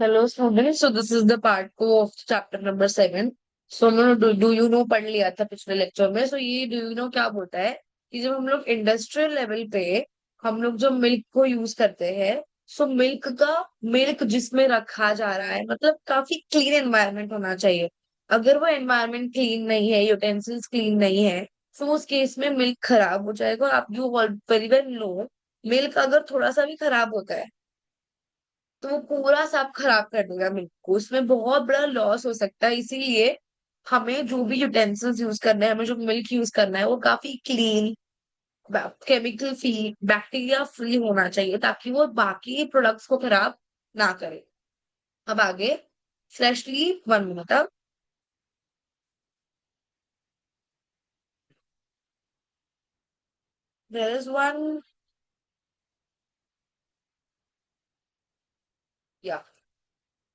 Hello, students. So this is the part 2 of chapter number 7. So हम लोग do you know पढ़ लिया था पिछले लेक्चर में. सो ये डू यू नो क्या बोलता है कि जब हम लोग इंडस्ट्रियल लेवल पे हम लोग जो मिल्क को यूज करते हैं, सो मिल्क जिसमें रखा जा रहा है मतलब काफी क्लीन एनवायरनमेंट होना चाहिए. अगर वो एनवायरनमेंट क्लीन नहीं है, यूटेंसिल्स क्लीन नहीं है, तो उस केस में मिल्क खराब हो जाएगा. और आप you very well know, milk अगर थोड़ा सा भी खराब होता है तो वो पूरा सब खराब कर देगा मिल्क को. उसमें बहुत बड़ा लॉस हो सकता है. इसीलिए हमें जो भी यूटेंसिल्स यूज करना है, हमें जो मिल्क यूज करना है, वो काफी clean, chemical free, bacteria free होना चाहिए ताकि वो बाकी प्रोडक्ट्स को खराब ना करे. अब आगे, फ्रेशली 1 मिनट. अब देयर इज वन, या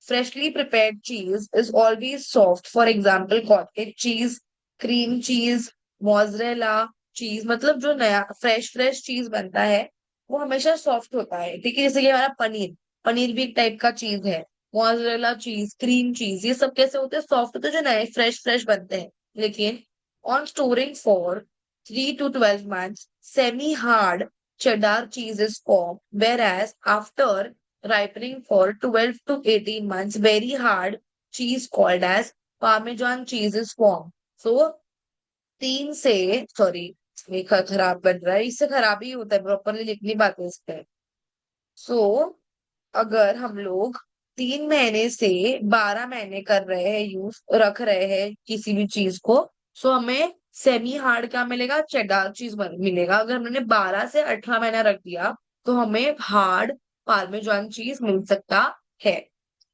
freshly prepared cheese is always soft. For example, cottage cheese, cream cheese, mozzarella cheese. मतलब जो नया फ्रेश चीज बनता है वो हमेशा सॉफ्ट होता है. ठीक है, जैसे कि हमारा पनीर, पनीर भी एक टाइप का चीज है. मोzzarella चीज, क्रीम चीज, ये सब कैसे होते हैं? सॉफ्ट होते हैं, जो नए फ्रेश बनते हैं. लेकिन on storing for 3 to 12 months, semi hard cheddar cheese is formed, whereas after ripening for 12 to 18 months, very hard cheese called as Parmesan cheese is formed. So 3 से, सॉरी, ये खराब बन रहा है, इससे खराब ही होता है. प्रॉपरली लिखनी बात है इस पे. सो अगर हम लोग 3 महीने से 12 महीने कर रहे हैं, यूज रख रहे हैं किसी भी चीज को, सो हमें सेमी हार्ड क्या मिलेगा? चेडार चीज मिलेगा. अगर हमने 12 से 18 महीना रख दिया तो हमें हार्ड पार्मेजान चीज मिल सकता है.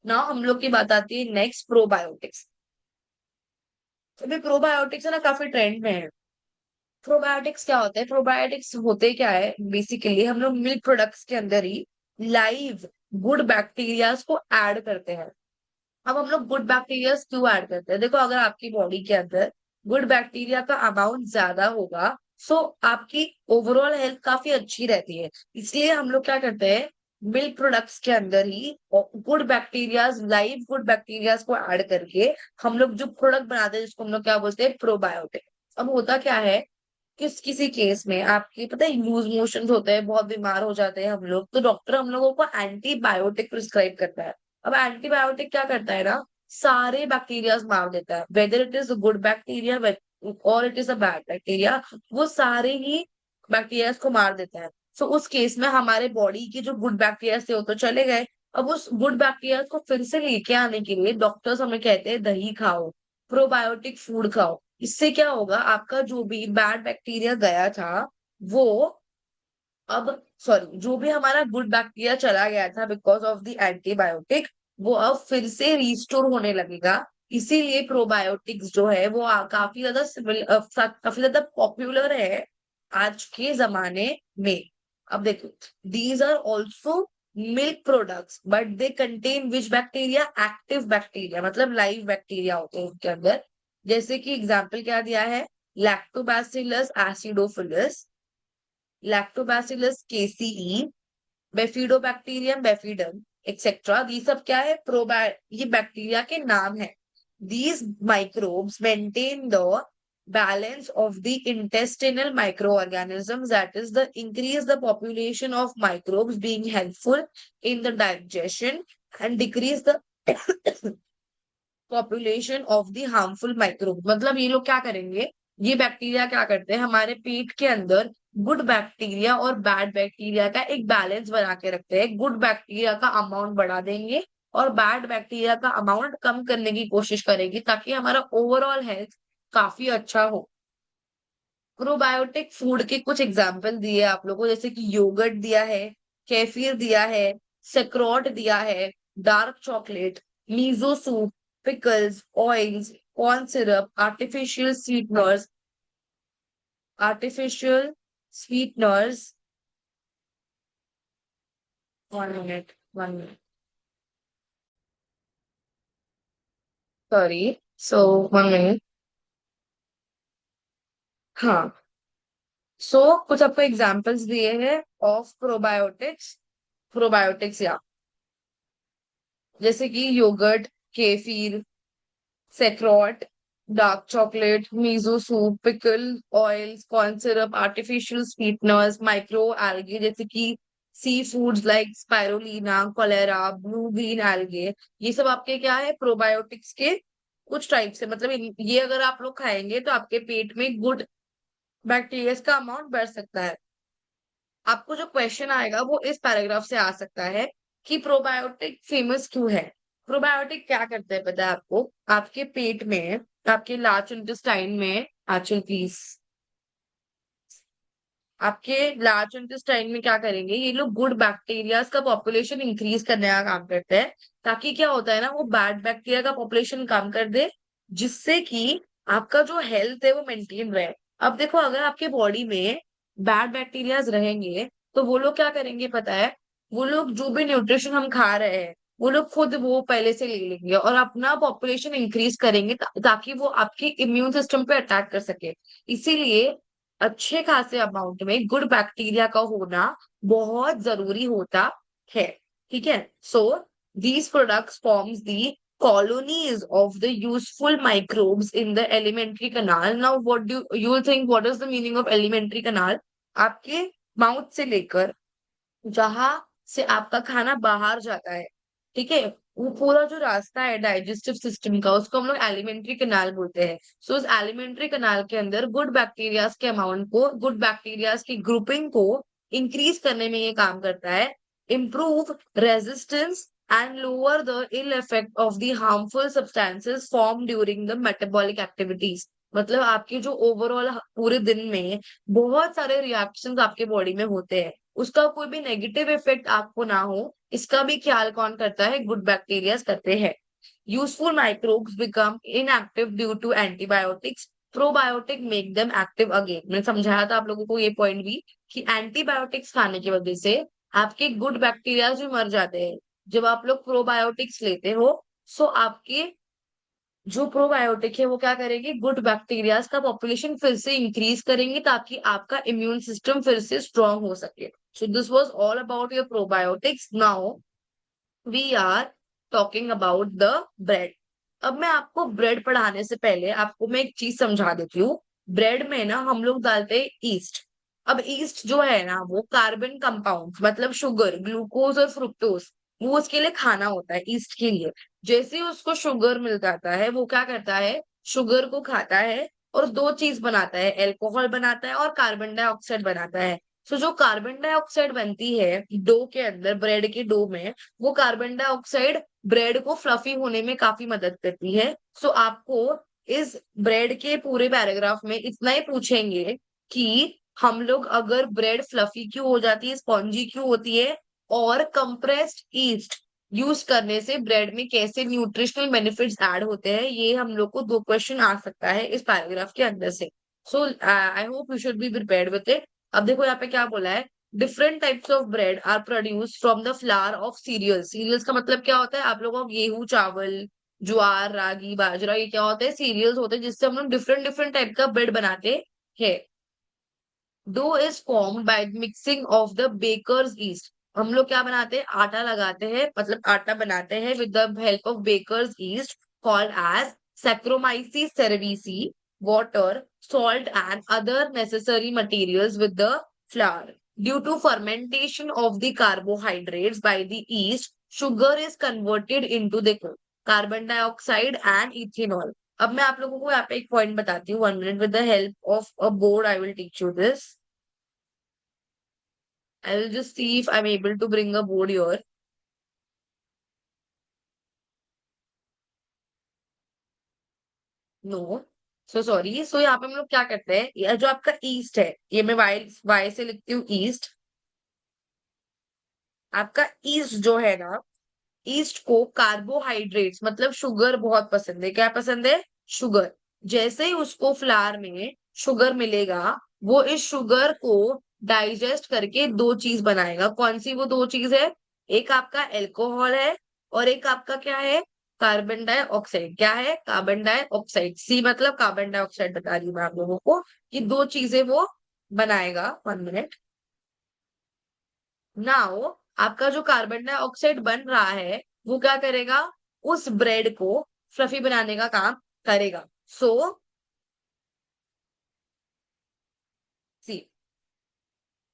ना हम लोग की बात आती है नेक्स्ट, प्रोबायोटिक्स. अभी प्रोबायोटिक्स है ना, काफी ट्रेंड में है. प्रोबायोटिक्स क्या होता है? प्रोबायोटिक्स होते क्या है? बेसिकली हम लोग मिल्क प्रोडक्ट्स के अंदर ही लाइव गुड बैक्टीरियाज को ऐड करते हैं. अब हम लोग गुड बैक्टीरिया क्यों ऐड करते हैं? देखो, अगर आपकी बॉडी के अंदर गुड बैक्टीरिया का अमाउंट ज्यादा होगा, सो आपकी ओवरऑल हेल्थ काफी अच्छी रहती है. इसलिए हम लोग क्या करते हैं, मिल्क प्रोडक्ट्स के अंदर ही good bacterias, live good bacterias को ऐड करके हम लोग जो प्रोडक्ट बनाते हैं, जिसको हम लोग क्या बोलते हैं? प्रोबायोटिक. अब होता क्या है, किसी केस में आपकी पता है लूज मोशन होते हैं, बहुत बीमार हो जाते हैं हम लोग, तो डॉक्टर हम लोगों को एंटीबायोटिक प्रिस्क्राइब करता है. अब एंटीबायोटिक क्या करता है ना, सारे बैक्टीरिया मार देता है, whether it is good bacteria और it is a bad bacteria. वो सारे ही बैक्टीरिया को मार देता है. सो उस केस में हमारे बॉडी के जो गुड बैक्टीरिया थे वो तो चले गए. अब उस गुड बैक्टीरिया को फिर से लेके आने के लिए डॉक्टर्स हमें कहते हैं दही खाओ, प्रोबायोटिक फूड खाओ. इससे क्या होगा, आपका जो भी बैड बैक्टीरिया गया था वो अब, सॉरी, जो भी हमारा गुड बैक्टीरिया चला गया था बिकॉज ऑफ द एंटीबायोटिक, वो अब फिर से रिस्टोर होने लगेगा. इसीलिए प्रोबायोटिक्स जो है वो काफी ज्यादा पॉपुलर है आज के जमाने में. अब देखो, these are also milk products but they contain which bacteria? Active bacteria, मतलब लाइव बैक्टीरिया होते हैं उनके अंदर. जैसे कि एग्जाम्पल क्या दिया है, लैक्टोबैसिलस एसिडोफिलस, लैक्टोबैसिलस केसीई, बेफिडोबैक्टीरियम बेफिडम, एक्सेट्रा. ये सब क्या है? ये बैक्टीरिया के नाम है. These microbes maintain the balance of the intestinal microorganisms, that is the increase the population of microbes being helpful in the digestion and decrease the population of the harmful microbe. मतलब ये लोग क्या करेंगे, ये bacteria क्या करते हैं, हमारे पेट के अंदर गुड बैक्टीरिया और बैड बैक्टीरिया का एक बैलेंस बना के रखते हैं. गुड बैक्टीरिया का अमाउंट बढ़ा देंगे और बैड बैक्टीरिया का अमाउंट कम करने की कोशिश करेगी ताकि हमारा ओवरऑल हेल्थ काफी अच्छा हो. प्रोबायोटिक फूड के कुछ एग्जाम्पल दिए आप लोगों को, जैसे कि योगर्ट दिया है, केफिर दिया है, सेक्रोट दिया है, dark chocolate, miso soup, pickles, oils, corn syrup, artificial sweeteners. 1 minute, 1 minute, sorry. So 1 minute. हाँ. कुछ आपको एग्जाम्पल्स दिए हैं ऑफ प्रोबायोटिक्स. प्रोबायोटिक्स, या जैसे कि yogurt, kefir, sauerkraut, dark chocolate, miso soup, pickle oils, corn syrup, artificial sweeteners, micro algae जैसे कि sea foods like spirulina, chlorella, blue green algae, ये सब आपके क्या है, प्रोबायोटिक्स के कुछ टाइप से, मतलब ये अगर आप लोग खाएंगे तो आपके पेट में गुड बैक्टीरिया का अमाउंट बढ़ सकता है। आपको जो क्वेश्चन आएगा वो इस पैराग्राफ से आ सकता है कि प्रोबायोटिक फेमस क्यों है। प्रोबायोटिक क्या करते हैं पता है आपको, आपके पेट में, आपके लार्ज इंटेस्टाइन में, आंचल प्लीज, आपके लार्ज इंटेस्टाइन में क्या करेंगे ये लोग, गुड बैक्टीरियाज का पॉपुलेशन इंक्रीज करने का काम करते हैं, ताकि क्या होता है ना, वो बैड बैक्टीरिया का पॉपुलेशन कम कर दे, जिससे कि आपका जो हेल्थ है वो मेंटेन रहे। अब देखो, अगर आपके बॉडी में बैड बैक्टीरियाज रहेंगे तो वो लोग क्या करेंगे पता है, वो लोग जो भी न्यूट्रिशन हम खा रहे हैं वो लोग खुद वो पहले से ले लेंगे और अपना पॉपुलेशन इंक्रीज करेंगे, ताकि वो आपके इम्यून सिस्टम पे अटैक कर सके। इसीलिए अच्छे खासे अमाउंट में गुड बैक्टीरिया का होना बहुत जरूरी होता है। ठीक है, so these products forms the colonies of the useful microbes in the alimentary canal. Now what do you think, what is the meaning of alimentary canal? आपके माउथ से लेकर जहां से आपका खाना बाहर जाता है, ठीक है, वो पूरा जो रास्ता है डाइजेस्टिव सिस्टम का, उसको हम लोग एलिमेंट्री कैनाल बोलते हैं। सो उस एलिमेंट्री कैनाल के अंदर गुड बैक्टीरियाज के अमाउंट को, गुड बैक्टीरियाज की ग्रुपिंग को इंक्रीज करने में ये काम करता है, improve resistance and lower the ill effect of the harmful substances form during the metabolic activities. मतलब आपके जो ओवरऑल पूरे दिन में बहुत सारे रिएक्शंस आपके बॉडी में होते हैं, उसका कोई भी नेगेटिव इफेक्ट आपको ना हो, इसका भी ख्याल कौन करता है, गुड बैक्टीरिया करते हैं। Useful microbes become inactive due to antibiotics, probiotic make them active again. मैंने समझाया था आप लोगों को ये पॉइंट भी, कि एंटीबायोटिक्स खाने की वजह से आपके गुड बैक्टीरिया भी मर जाते हैं। जब आप लोग प्रोबायोटिक्स लेते हो, सो आपके जो प्रोबायोटिक है वो क्या करेंगे, गुड बैक्टीरियाज का पॉपुलेशन फिर से इंक्रीज करेंगे, ताकि आपका इम्यून सिस्टम फिर से स्ट्रांग हो सके। So this was all about your probiotics. Now we are talking about the bread. अब मैं आपको ब्रेड पढ़ाने से पहले आपको मैं एक चीज समझा देती हूँ। ब्रेड में ना हम लोग डालते हैं ईस्ट। अब ईस्ट जो है ना वो कार्बन कंपाउंड, मतलब शुगर, ग्लूकोज और फ्रुक्टोज, वो उसके लिए खाना होता है ईस्ट के लिए। जैसे ही उसको शुगर मिल जाता है वो क्या करता है, शुगर को खाता है और दो चीज बनाता है, एल्कोहल बनाता है और कार्बन डाइऑक्साइड बनाता है। सो जो कार्बन डाइऑक्साइड बनती है डो के अंदर, ब्रेड के डो में, वो कार्बन डाइऑक्साइड ब्रेड को फ्लफी होने में काफी मदद करती है। सो आपको इस ब्रेड के पूरे पैराग्राफ में इतना ही पूछेंगे कि हम लोग अगर ब्रेड फ्लफी क्यों हो जाती है, स्पॉन्जी क्यों होती है, और कंप्रेस्ड ईस्ट यूज करने से ब्रेड में कैसे न्यूट्रिशनल बेनिफिट्स ऐड होते हैं, ये हम लोग को दो क्वेश्चन आ सकता है इस पैराग्राफ के अंदर से। So I hope you should be prepared with it. अब देखो यहाँ पे क्या बोला है, different types of bread are produce from the flour of cereal. Cereals का मतलब क्या होता है, आप लोगों को गेहूं, चावल, ज्वार, रागी, बाजरा, ये क्या होता है, सीरियल्स होते हैं जिससे हम लोग डिफरेंट डिफरेंट टाइप का ब्रेड बनाते हैं। Dough is form by mixing of the baker's yeast. हम लोग क्या बनाते हैं, आटा लगाते हैं, मतलब आटा बनाते हैं with the help of bakers yeast called as saccharomyces cerevisiae, water, salt and other necessary materials with the flour. Due to fermentation of the carbohydrates by the yeast, sugar is converted into the carbon dioxide and ethanol. अब मैं आप लोगों को यहाँ पे एक point बताती हूँ, 1 minute, with the help of a board I will teach you this. I will just see if I am able to bring a board your. No, so sorry. So यहाँ पे हम लोग क्या करते हैं, ये जो आपका ईस्ट है, ये मैं वाई वाई से लिखती हूँ ईस्ट। आपका ईस्ट जो है ना, ईस्ट को कार्बोहाइड्रेट्स मतलब शुगर बहुत पसंद है। क्या पसंद है, शुगर। जैसे ही उसको फ्लावर में शुगर मिलेगा, वो इस शुगर को डाइजेस्ट करके दो चीज बनाएगा। कौन सी वो दो चीज है, एक आपका एल्कोहल है और एक आपका क्या है, कार्बन डाइऑक्साइड। क्या है, कार्बन डाइऑक्साइड। सी मतलब कार्बन डाइऑक्साइड बता रही हूँ मैं आप लोगों को, कि दो चीजें वो बनाएगा। 1 मिनट। नाउ आपका जो कार्बन डाइऑक्साइड बन रहा है वो क्या करेगा, उस ब्रेड को फ्लफी बनाने का काम करेगा। सो सी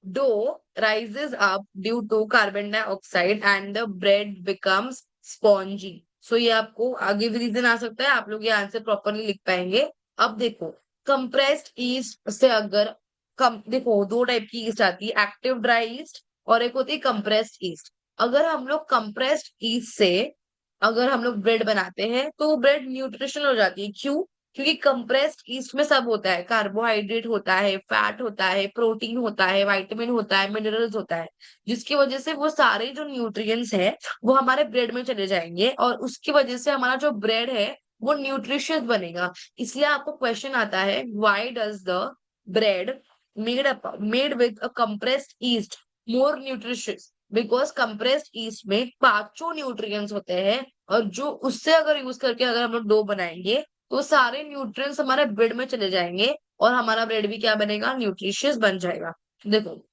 dough rises up due to carbon dioxide and the bread becomes spongy. So ये आपको आगे भी रीजन आ सकता है, आप लोग ये आंसर प्रॉपरली लिख पाएंगे। अब देखो, कंप्रेस्ड ईस्ट से अगर कम, देखो दो टाइप की ईस्ट आती है, एक्टिव ड्राई ईस्ट और एक होती है कंप्रेस्ड ईस्ट। अगर हम लोग कंप्रेस्ड ईस्ट से अगर हम लोग ब्रेड बनाते हैं तो वो ब्रेड न्यूट्रिशनल हो जाती है। क्यों? क्योंकि कंप्रेस्ड ईस्ट में सब होता है, कार्बोहाइड्रेट होता है, फैट होता है, प्रोटीन होता है, विटामिन होता है, मिनरल्स होता है, जिसकी वजह से वो सारे जो न्यूट्रिएंट्स है वो हमारे ब्रेड में चले जाएंगे और उसकी वजह से हमारा जो ब्रेड है वो न्यूट्रिशियस बनेगा। इसलिए आपको क्वेश्चन आता है, why does the bread made with a compressed east more nutritious? Because compressed east में पांचों न्यूट्रिएंट्स होते हैं और जो उससे अगर यूज करके अगर हम लोग डो बनाएंगे तो सारे न्यूट्रिएंट्स हमारे ब्रेड में चले जाएंगे और हमारा ब्रेड भी क्या बनेगा, न्यूट्रिशियस बन जाएगा। देखो,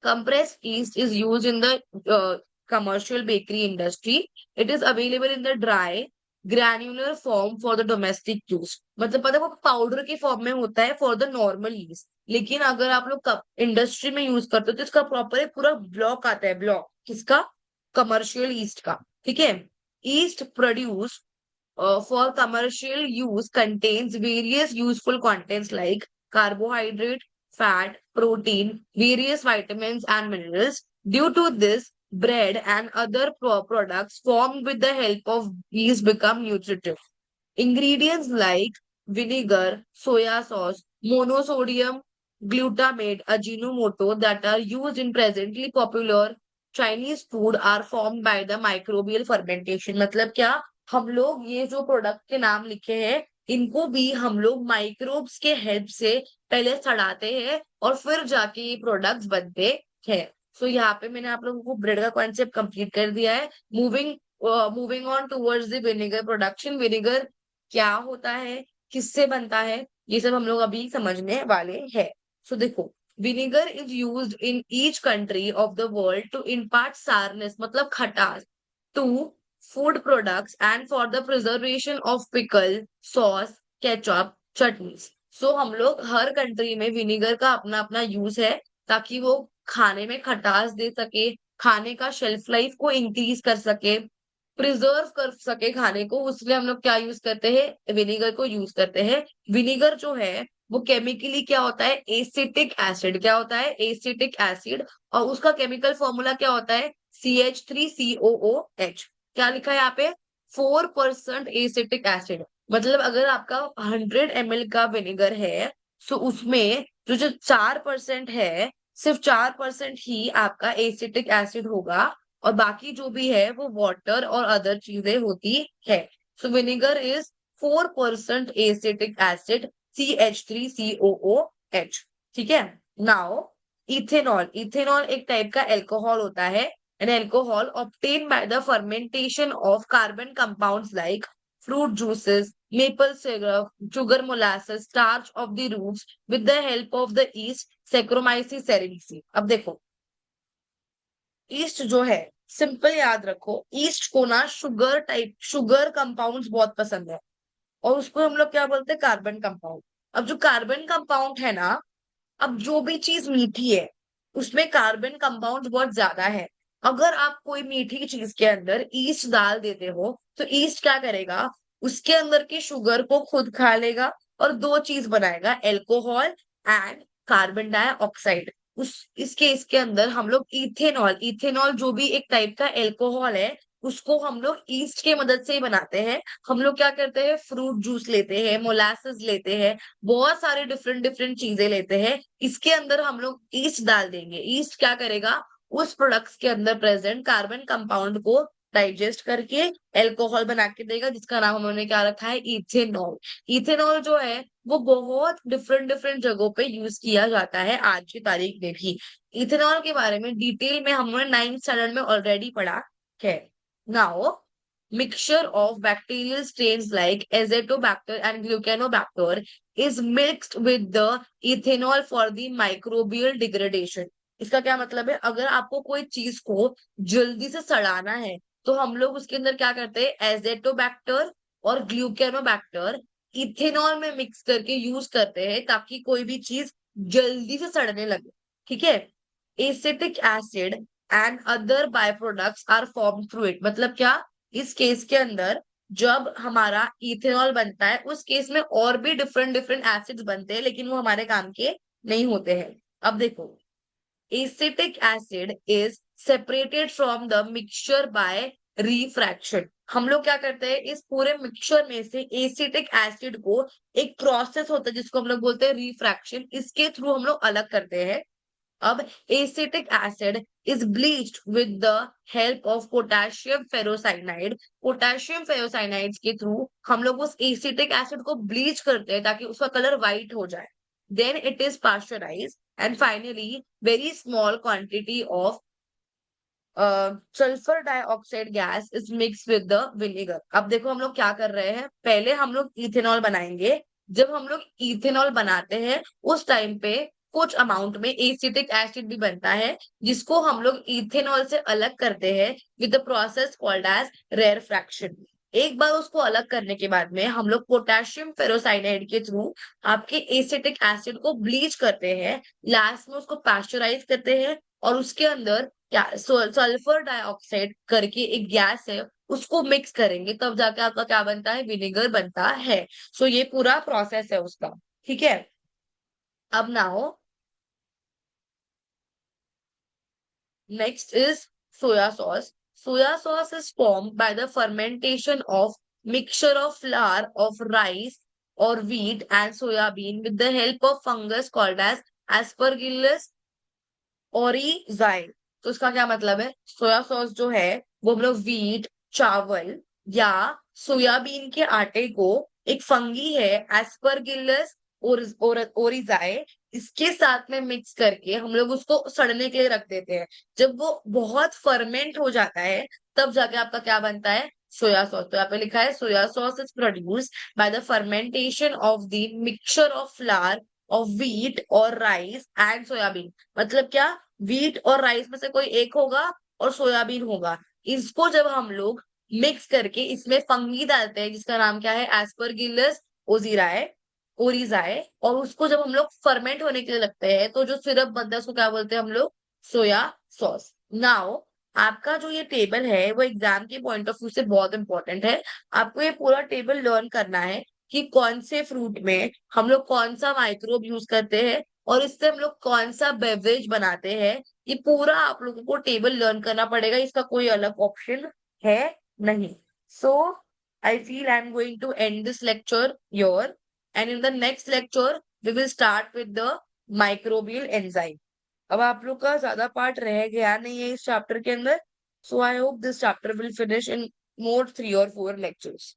compressed yeast is used in the commercial bakery industry. It is available in the dry granular form for the domestic use. मतलब पता है वो पाउडर के फॉर्म में होता है फॉर द नॉर्मल यूज, लेकिन अगर आप लोग इंडस्ट्री में यूज करते हो तो इसका प्रॉपर एक पूरा ब्लॉक आता है, ब्लॉक किसका, कमर्शियल ईस्ट का। ठीक है, east produce for commercial use contains various useful contents like carbohydrate, fat, protein, various vitamins and minerals. Due to this, bread and other products formed with the help of these become nutritive. Ingredients like vinegar, soya sauce, monosodium glutamate, Ajinomoto that are used in presently popular Chinese food are formed by the microbial fermentation. मतलब क्या, हम लोग ये जो product के नाम लिखे हैं इनको भी हम लोग माइक्रोब्स के हेल्प से पहले सड़ाते हैं और फिर जाके ये प्रोडक्ट्स बनते हैं। सो यहाँ पे मैंने आप लोगों को ब्रेड का कॉन्सेप्ट कंप्लीट कर दिया है। Moving moving on towards the vinegar production. Vinegar क्या होता है, किससे बनता है, ये सब हम लोग अभी समझने वाले हैं। सो देखो, vinegar is used in each country of the world to impart sourness मतलब खटास to food products and for the preservation of pickle, sauce, ketchup, chutneys. So हम लोग हर कंट्री में विनेगर का अपना अपना यूज है ताकि वो खाने में खटास दे सके, खाने का शेल्फ लाइफ को इंक्रीज कर सके, प्रिजर्व कर सके खाने को, उसलिए हम लोग क्या यूज करते हैं, विनेगर को यूज करते हैं। विनेगर जो है वो केमिकली क्या होता है, एसिटिक एसिड। क्या होता है, एसिटिक एसिड। और उसका केमिकल फॉर्मूला क्या होता है, CH3COOH। क्या लिखा है यहाँ पे, 4% एसिटिक एसिड। मतलब अगर आपका 100 ml का विनेगर है तो उसमें जो 4% है, सिर्फ 4% ही आपका एसिटिक एसिड होगा और बाकी जो भी है वो वाटर और अदर चीजें होती है। So vinegar is 4% acetic acid, CH3COOH। ठीक है, नाउ इथेनॉल। इथेनॉल एक टाइप का एल्कोहल होता है, an alcohol obtain by the fermentation of carbon compounds like fruit juices, maple syrup, sugar molasses, starch of the roots with the help of the yeast Saccharomyces cerevisiae। अब देखो, east जो है, simple याद रखो, east को ना sugar type, sugar compounds बहुत पसंद है और उसको हम लोग क्या बोलते हैं, कार्बन कंपाउंड। अब जो कार्बन कंपाउंड है ना, अब जो भी चीज मीठी है उसमें कार्बन कंपाउंड बहुत ज्यादा है। अगर आप कोई मीठी चीज के अंदर ईस्ट डाल देते हो तो ईस्ट क्या करेगा, उसके अंदर की शुगर को खुद खा लेगा और दो चीज बनाएगा, एल्कोहल एंड कार्बन डाइऑक्साइड। उस इसके इसके अंदर हम लोग इथेनॉल, इथेनॉल जो भी एक टाइप का एल्कोहल है उसको हम लोग ईस्ट के मदद से ही बनाते हैं। हम लोग क्या करते हैं, फ्रूट जूस लेते हैं, मोलासेस लेते हैं, बहुत सारे डिफरेंट डिफरेंट चीजें लेते हैं, इसके अंदर हम लोग ईस्ट डाल देंगे। ईस्ट क्या करेगा, उस प्रोडक्ट्स के अंदर प्रेजेंट कार्बन कंपाउंड को डाइजेस्ट करके एल्कोहल बना के देगा, जिसका नाम उन्होंने क्या रखा है, इथेनॉल। इथेनॉल जो है वो बहुत डिफरेंट डिफरेंट जगहों पे यूज किया जाता है आज की तारीख में भी। इथेनॉल के बारे में डिटेल में हमने 9th स्टैंडर्ड में ऑलरेडी पढ़ा है। Now mixture of bacterial strains like Azotobacter and Glucanobacter is mixed with the ethanol for the microbial degradation। इसका क्या मतलब है, अगर आपको कोई चीज को जल्दी से सड़ाना है तो हम लोग उसके अंदर क्या करते हैं, एजेटोबैक्टर और ग्लूकेनोबैक्टर इथेनॉल में मिक्स करके यूज करते हैं ताकि कोई भी चीज जल्दी से सड़ने लगे। ठीक है। Acetic acid and other by products are form through it, मतलब क्या, इस केस के अंदर जब हमारा इथेनॉल बनता है उस केस में और भी डिफरेंट डिफरेंट एसिड्स बनते हैं, लेकिन वो हमारे काम के नहीं होते हैं। अब देखो, acetic acid is separated from the mixture by refraction। हम लोग क्या करते हैं, इस पूरे मिक्सचर में से एसिटिक एसिड को, एक प्रोसेस होता है जिसको हम लोग बोलते हैं रिफ्रैक्शन, इसके थ्रू हम लोग अलग करते हैं। अब acetic acid is bleached with the help of potassium ferrocyanide. Potassium ferrocyanide के थ्रू हम लोग उस एसिटिक एसिड को ब्लीच करते हैं ताकि उसका कलर व्हाइट हो जाए। Then it is pasteurised and finally very small quantity of sulphur dioxide gas is mix with the vinegar. अब देखो हम लोग क्या कर रहे हैं, पहले हम लोग इथेनॉल बनाएंगे। जब हम लोग इथेनॉल बनाते हैं उस टाइम पे कुछ अमाउंट में एसिटिक एसिड भी बनता है, जिसको हम लोग इथेनॉल से अलग करते हैं with the process called as refraction. एक बार उसको अलग करने के बाद में हम लोग पोटेशियम फेरोसाइनाइड के थ्रू आपके एसिटिक एसिड को ब्लीच करते हैं, लास्ट में उसको पास्चराइज करते हैं, और उसके अंदर क्या, सल्फर डाइऑक्साइड करके एक गैस है, उसको मिक्स करेंगे, तब जाके आपका क्या बनता है, विनेगर बनता है। सो ये पूरा प्रोसेस है उसका। ठीक है। अब ना हो, next is soya sauce. Soya sauce is formed by the fermentation of mixture of flour of rice or wheat and soya bean with the help of fungus called as Aspergillus ओरिजाइल। तो इसका क्या मतलब है, सोया सॉस जो है वो हम लोग व्हीट, चावल या सोयाबीन के आटे को, एक फंगी है एस्परगिलस ओरिजाए, इसके साथ में मिक्स करके हम लोग उसको सड़ने के लिए रख देते हैं। जब वो बहुत फर्मेंट हो जाता है तब जाके आपका क्या बनता है, सोया सॉस। तो यहाँ पे लिखा है soya sauce is produced by the fermentation of the mixture of flower of wheat और राइस एंड सोयाबीन। मतलब क्या, व्हीट और राइस में से कोई एक होगा और सोयाबीन होगा, इसको जब हम लोग मिक्स करके इसमें फंगी डालते हैं जिसका नाम क्या है, एस्परगिलस ओजिराए ओरिजाए, और उसको जब हम लोग फर्मेंट होने के लिए लगते हैं तो जो सिरप बनता है उसको क्या बोलते हैं हम लोग, सोया सॉस। नाउ आपका जो ये टेबल है वो एग्जाम के पॉइंट ऑफ व्यू से बहुत इंपॉर्टेंट है। आपको ये पूरा टेबल लर्न करना है कि कौन से फ्रूट में हम लोग कौन सा माइक्रोब यूज करते हैं और इससे हम लोग कौन सा बेवरेज बनाते हैं। ये पूरा आप लोगों को टेबल लर्न करना पड़ेगा, इसका कोई अलग ऑप्शन है नहीं। So I feel I am going to end this lecture your, and in the next lecture we will start with the microbial enzyme. अब आप लोग का ज्यादा पार्ट रह गया नहीं है इस चैप्टर के अंदर। So I hope this chapter will finish in more 3 or 4 lectures।